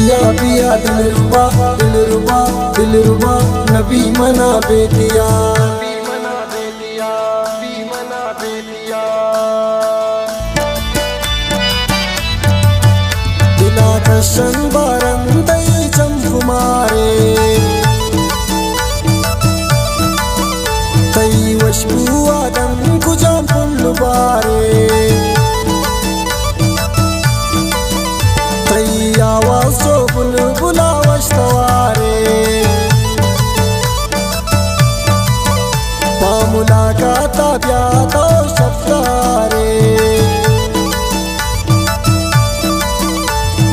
पिया दिलरुबा नबी मना बेटिया दिला कशन बारंदई चमकुमारे तई वशबुआ दम कुजाम पुल्लुबारे तई आवाज जो बुलबुला वश्तवारे मुलाकाता ब्यातो शब्दारे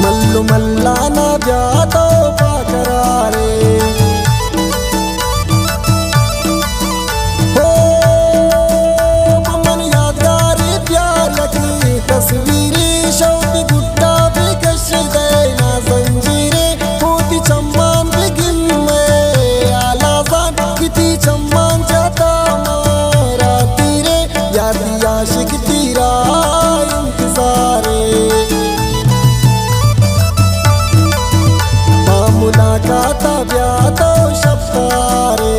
मल्लु मल्लाना ब्यातो पाकरारे हो मन यादगारी प्यार लगी तस्वीरी शौकी गुट्टा भी कश देना जंजीरे होती चम्मान बिगिन में आलाजान किती चम्मान जाता आशिक तेरा इंतजारे मुलाकाता ब्यातो शब्दारे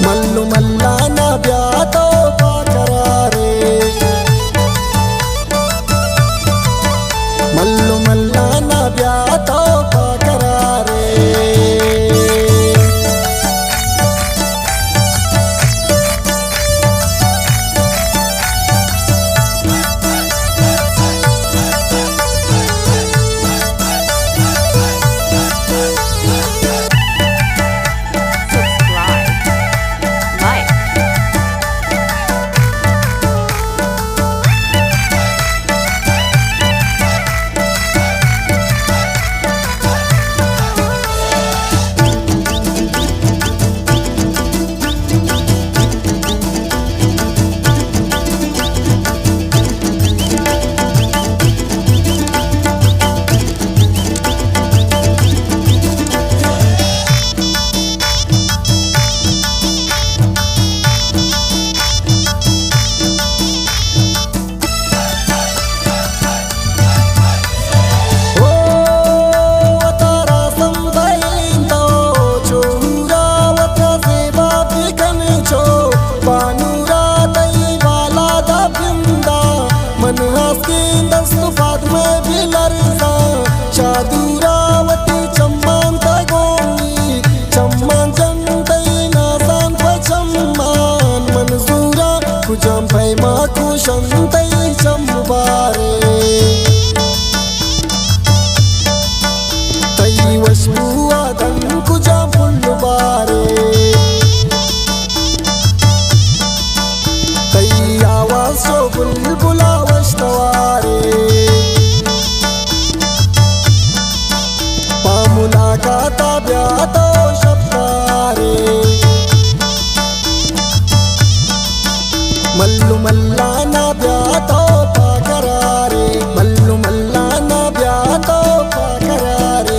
मल्लु मल्लाना ब्यातो पाकरारे मल्लु मल्लाना ब्यातो पाकरारे चादुरावती चम्मान तगोनी चम्मान जंतई नासान पचम्मान मंजूरा कुजम फैमा कुशंतई चम्बारे तई वशबुआ दन कुजम पुल्लुबारे तई आवाज जो बुलबुला वश्तवारे मुलाकाता ब्यातो शब्दारे मल्लु मल्लाना ब्यातो पाकरारे मल्लु मल्लाना ब्यातो पाकरारे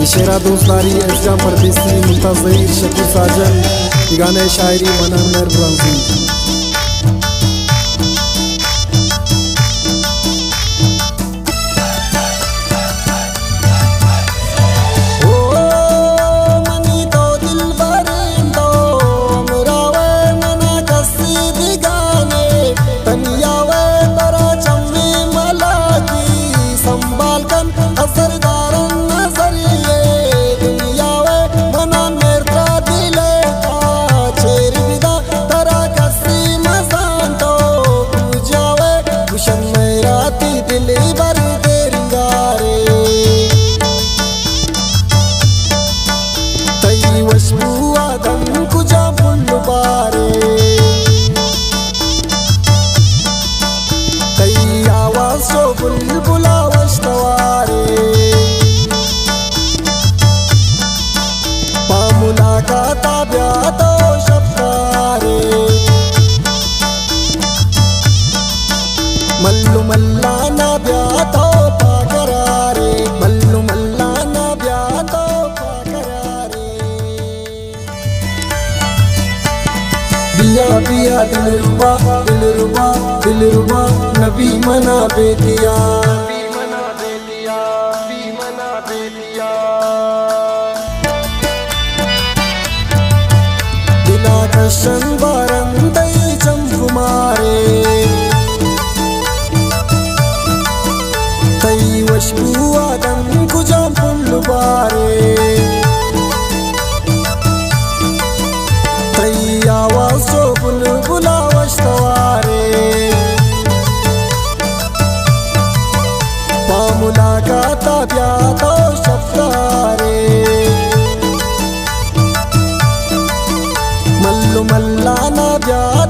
शेरा दोस्तदारी एसजा परदेसी मुमताज ज़हीर शकूर साजन गाने शायरी मना नर ब्राज़ी मल्लू मल्लाना ब्यातो पाकरारे मल्लू मल्लाना ब्यातो पाकरारे बिया बिया दिलरुबा दिलरुबा दिलरुबा नबी मना बेदिया दिला कशन बारंदई चंकुमारे वशबुआदन कुजा पुल्लुबारे तैयावाज़ो बुलबुला वश्तवारे पामुलाकाता ब्यातो शफ्तारे मल्लू मल्लाना ब्या